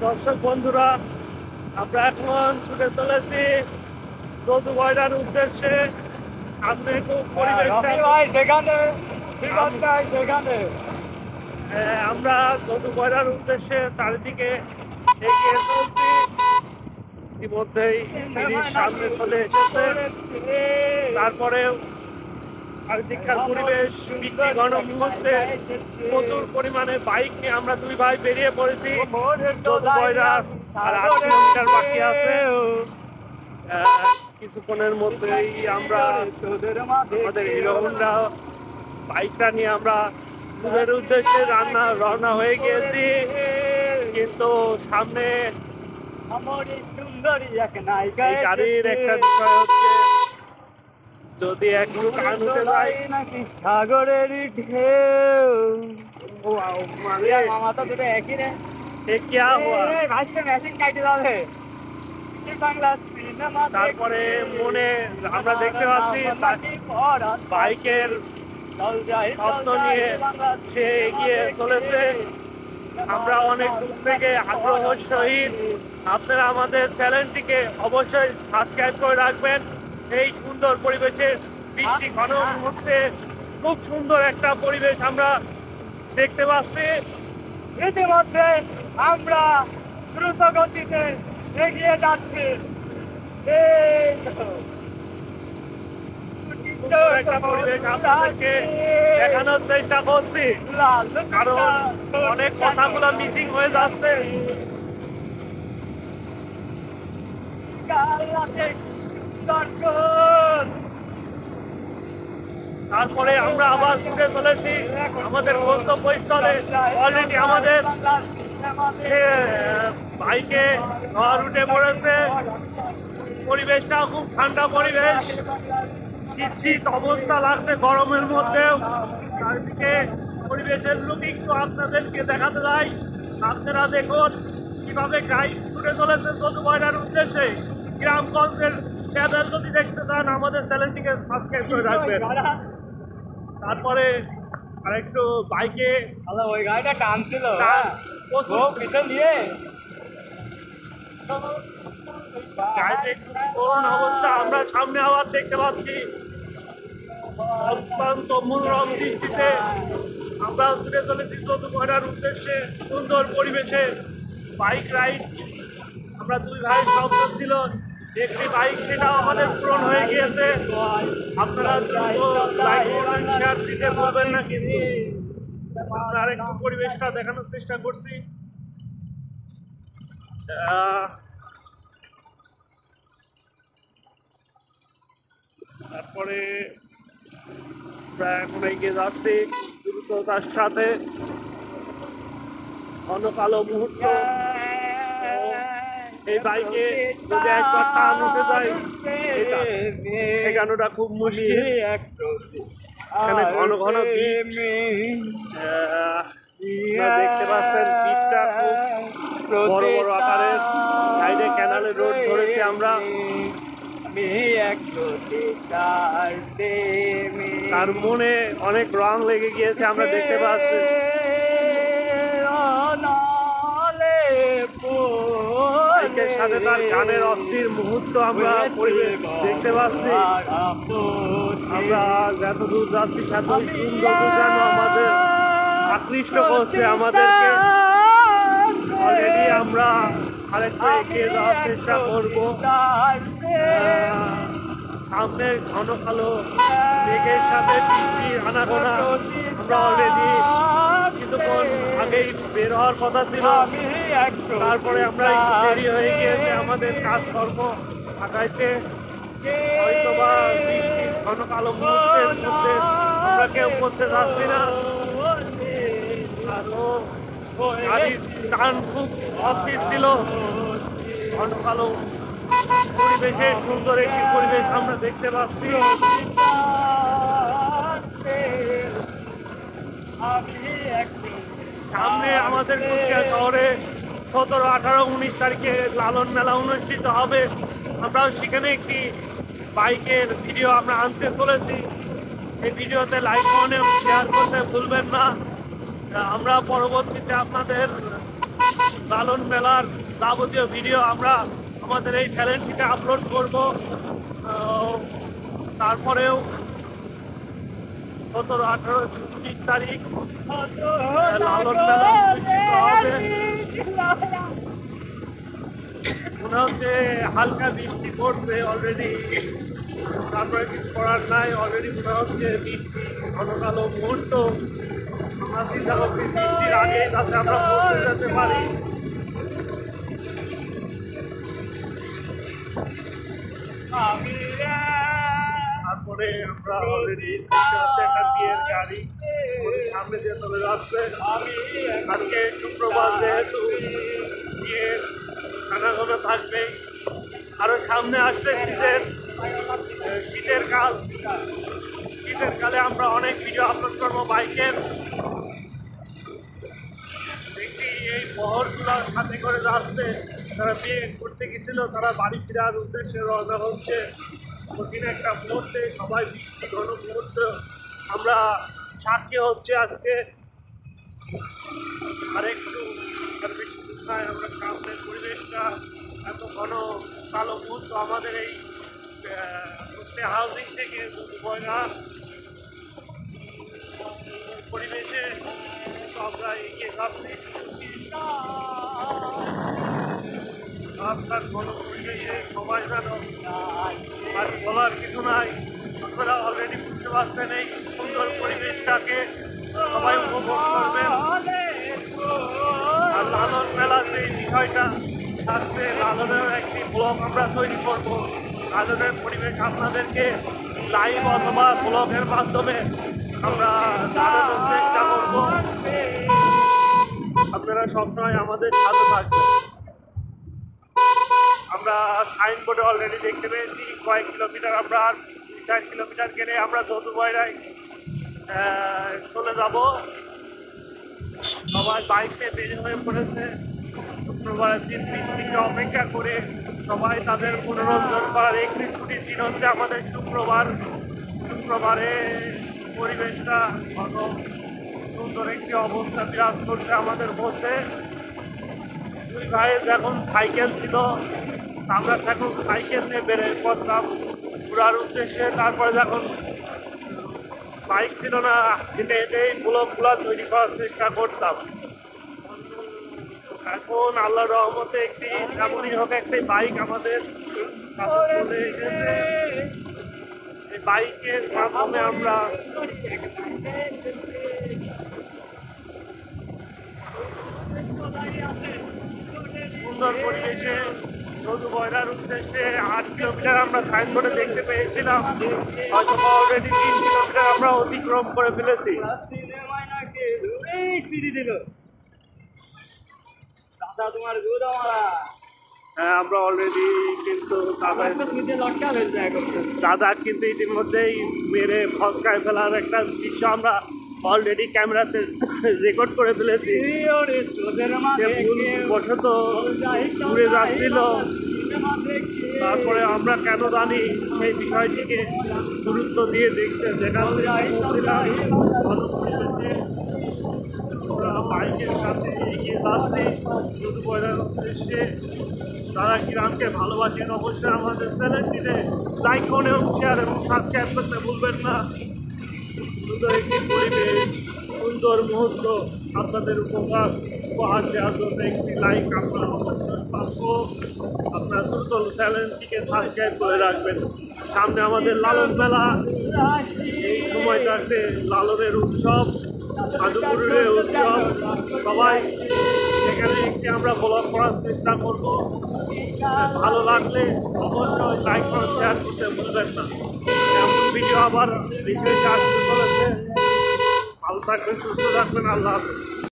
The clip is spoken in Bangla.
দর্শক বন্ধুরা, আমরা এখন ছুটে চলেছি যদু বয়রার উদ্দেশ্যে। সামনে খুব পরিবেশটা আমরা যদু বয়রার উদ্দেশ্যে চারিদিকে এগিয়ে চলছি। ইতিমধ্যেই তিরিশ সামনে চলে এসেছে। তারপরেও চারিদিককার পরিবেশ বৃষ্টি ঘন মুহূর্তে প্রচুর পরিমাণে বাইক নিয়ে আমরা দুই ভাই বেরিয়ে পড়েছি। যদু বয়রা আর 8 কিলোমিটার বাকি আছে। কিছুক্ষণের মধ্যেই আমরা আমাদের হিরো হোন্ডা বাইকটা নিয়ে আমরা দূরের উদ্দেশ্যে রওনা হয়ে গিয়েছি। কিন্তু সামনে এই গাড়ির একটা বিষয় হচ্ছে, যদি একটু কান উঠে যায় নাকি সাগরের ঢেউ। मामा तो दुটো একই রে। এ क्या हुआ? ভাইসকে মেশিন কাটে যাবে। বাংলা সিনেমা তারপরে মনে আমরা দেখতে পাচ্ছি বাইকের শব্দ নিয়ে সে এগিয়ে চলেছে। আমরা অনেক দূর থেকে আগ্রহের সহিত আপনারা আমাদের চ্যানেলটিকে অবশ্যই সাবস্ক্রাইব করে রাখবেন। এই সুন্দর পরিবেশে বৃষ্টি ঘন মুহূর্তে খুব সুন্দর একটা পরিবেশ আমরা দেখতে পাচ্ছি। ইতিমধ্যে আমরা দ্রুত গতিতে এগিয়ে যাচ্ছি। একটা পরিবেশ আপনাদেরকে দেখানোর চেষ্টা করছি, কারণ অনেক কথাগুলো মিসিং হয়ে যাচ্ছে। তারপরে আমরা আবার ছুটে চলেছি আমাদের গন্তব্যস্থলে। অলরেডি আমাদের বাইকে ঝড় উঠে পড়েছে। পরিবেশটা খুব ঠান্ডা পরিবেশ, শীত অবস্থা লাগছে গরমের মধ্যেও। চারিদিকে পরিবেশের লুক একটু আপনাদেরকে দেখাতে যাই। আপনারা দেখুন কিভাবে গাড়ি ছুটে চলেছে যদু বয়রার উদ্দেশ্যে। গ্রামগঞ্জের ট্যাবেল যদি দেখতে চান আমাদের চ্যানেলটিকে সাবস্ক্রাইব করে রাখবেন। তারপরে আরেকটু বাইকে ওই গাড়িটা টানছিল প্রচুর পিছন দিয়ে গাড়িতে একটু করুণ অবস্থা আমরা সামনে আবার দেখতে পাচ্ছি। অত্যন্ত মনোরম দৃষ্টিতে আমরা ছুটে চলেছি যদু বয়রার উদ্দেশ্যে। সুন্দর পরিবেশে বাইক রাইড আমরা দুই ভাই শব্দ ছিল একটি বাইক, সেটাও আমাদের পূরণ হয়ে গিয়েছে। আপনারা লাইক করবেন, শেয়ার দিতে বলবেন না, কিন্তু আমরা আরেকটু পরিবেশটা দেখানোর চেষ্টা করছি। তারপরে আমরা এখন এগিয়ে যাচ্ছি দ্রুততার সাথে। ঘন কালো মুহূর্ত, এই বাইকে যদি একবার টান উঠে যায় ঠেকানোটা খুব মুশকিল। এখানে ঘন ঘন দেখতে পাচ্ছেন, বিটটা খুব বড় বড় আকারের। সাইডে ক্যানালের রোড ধরেছি আমরা। তার মনে অনেক রং লেগে গিয়েছে আমরা দেখতে পাচ্ছি। বাইকের সাথে তার গানের অস্থির মুহূর্ত আমরা দেখতে পাচ্ছি। আমরা যত দূর যাচ্ছি ততই সুন্দর যেন আমাদের আকৃষ্ট করছে আমাদেরকে। অলরেডি আমরা আরেকটু এগিয়ে যাওয়ার চেষ্টা করবো। সামনে ঘন কালো মেঘের সাথে বৃষ্টির আনাগোনা। আমরা অলরেডি কিছুক্ষণ আগেই বের হওয়ার কথা ছিল, তারপরে আমরা দেরি হয়ে গিয়েছে আমাদের কাজকর্ম আগাইতে। হয়তো বা বৃষ্টির ঘন কালো মুহূর্তের মধ্যে আমরা কেউ করতে যাচ্ছি না। গাড়ির টান খুব অস্থির ছিল। ঘন কালো পরিবেশে সুন্দর একটি পরিবেশ আমরা দেখতে পাচ্ছি। সামনে আমাদের কুষ্টিয়া শহরে 17, 18, 19 তারিখে লালন মেলা অনুষ্ঠিত হবে। আমরাও সেখানে একটি বাইকের ভিডিও আমরা আনতে চলেছি। এই ভিডিওতে লাইক কমেন্ট শেয়ার করতে ভুলবেন না। আমরা পরবর্তীতে আপনাদের লালন মেলার যাবতীয় ভিডিও আমরা আমাদের এই চ্যানেলটিতে আপলোড করব। তারপরেও 17, 18, 19 তারিখ লালন মেলা হবে। মনে হচ্ছে হালকা বৃষ্টি পড়ছে অলরেডি, তারপরে কিছু করার নাই। অলরেডি মনে হচ্ছে বৃষ্টি ঘন কালো মুহূর্ত। আমরা চিন্তা করছি বৃষ্টির আগে যাতে আমরা পৌঁছে যেতে পারি। তারপরে আমরা অলরেডি একটা বিয়ের গাড়ি সামনে দিয়ে চলে যাচ্ছে। আজকে শুক্রবার, যেহেতু বিয়ের খানাগোনা থাকবে। আরো সামনে আসছে শীতের কাল। শীতের কালে আমরা অনেক ভিডিও আপলোড করবো বাইকের। দেখি এই বহরগুলোর সাথে করে যাচ্ছে, তারা বিয়ে করতে গেছিল, তারা বাড়ি ফেরার উদ্দেশ্যে রওনা হচ্ছে। কঠিন একটা মুহূর্তে, সবাই বৃষ্টি ঘন মুহূর্তে আমরা সাক্ষী হচ্ছে আজকে। আরেকটু আমরা সামনের পরিবেশটা এত ঘন কালো মুহূর্ত আমাদের এই হাউজিং থেকে বয়রা পরিবেশে আমরা এগিয়ে যাচ্ছি। রাস্তার ঘন পরিবেশে সবাই যেন আর বলার কিছু নাই। আপনারা অলরেডি বুঝতে পারছেন এই সুন্দর পরিবেশটাকে সবাই উপভোগ করবেন। আর লালন মেলার যে বিষয়টা থাকছে, লালনের একটি ব্লগ আমরা তৈরি করব। লালনের পরিবেশ আপনাদেরকে লাইভ অথবা ব্লগের মাধ্যমে আমরা জানানোর চেষ্টা করব। আপনারা সবসময় আমাদের সাথে থাকবেন। আমরা সাইনবোর্ডে অলরেডি দেখতে পেয়েছি কয়েক কিলোমিটার, আমরা আর 4 কিলোমিটার গেলে আমরা যদুবয়রায় চলে যাব। সবাই বাইক নিয়ে বেরিয়ে হয়ে পড়েছে। শুক্রবারের দিন বৃষ্টিকে অপেক্ষা করে সবাই তাদের মনোরঞ্জন করার একটি ছুটির দিন হচ্ছে আমাদের শুক্রবার। শুক্রবারে পরিবেশটা কত সুন্দর একটি অবস্থা বিরাজ করছে আমাদের মধ্যে। দুই ভাইয়ের যখন সাইকেল ছিল, আমরা এখন সাইকেল নিয়ে বেড়ে পড়তাম ঘোরার উদ্দেশ্যে। তারপরে যখন বাইক ছিল না, হেঁটে হেঁটেই ব্লগগুলো তৈরি করার চেষ্টা করতাম। এখন আল্লাহর রহমতে একটি এমনই হোক একটি বাইক আমাদের চলে এসেছে। এই বাইকের মাধ্যমে আমরা সুন্দর পরিবেশে যদুবয়রার উদ্দেশ্যে 8 কিলোমিটার আমরা সাইনবোর্ডে দেখতে পেয়েছিলাম। হয়তো অলরেডি 3 কিলোমিটার আমরা অতিক্রম করে ফেলেছি। হ্যাঁ, আমরা অলরেডি কিন্তু দাদা কিন্তু ইতিমধ্যেই মেরে ফসকায় ফেলার একটা দৃশ্য আমরা অলরেডি ক্যামেরাতে রেকর্ড করে ফেলেছি। ভুলবশত ঘুরে যাচ্ছিল, তারপরে আমরা কেন জানি সেই বিষয়টিকে গুরুত্ব দিয়ে দেখতে যেখান বাইকের সাথে এগিয়ে যাচ্ছি যদুবয়রার উদ্দেশ্যে। তারা গ্রামকে ভালোবাসেন, অবশ্যই আমাদের চ্যানেলটিতে লাইক করে শেয়ার এবং সাবস্ক্রাইব করতে ভুলবেন না। সুন্দর একটি পরিবেশ, সুন্দর মুহূর্ত আপনাদের উপহার দেওয়ার জন্য একটি লাইক আমরা অবশ্যই পাবো। আপনার দ্রুত চ্যানেলটিকে সাবস্ক্রাইব করে রাখবেন। সামনে আমাদের লালন মেলা, এই সময়টাতে লালনের উৎসব, সাধুপুরের উৎসব। সবাই সেখানে একটি আমরা ব্লগ করার চেষ্টা করব। ভালো লাগলে অবশ্যই লাইক করে শেয়ার করতে ভুলবেন না। এমন ভিডিও আবার বেশি আসতে চলেছে। ভালো থাকবেন, সুস্থ থাকবেন। আল্লাহ হাফেজ।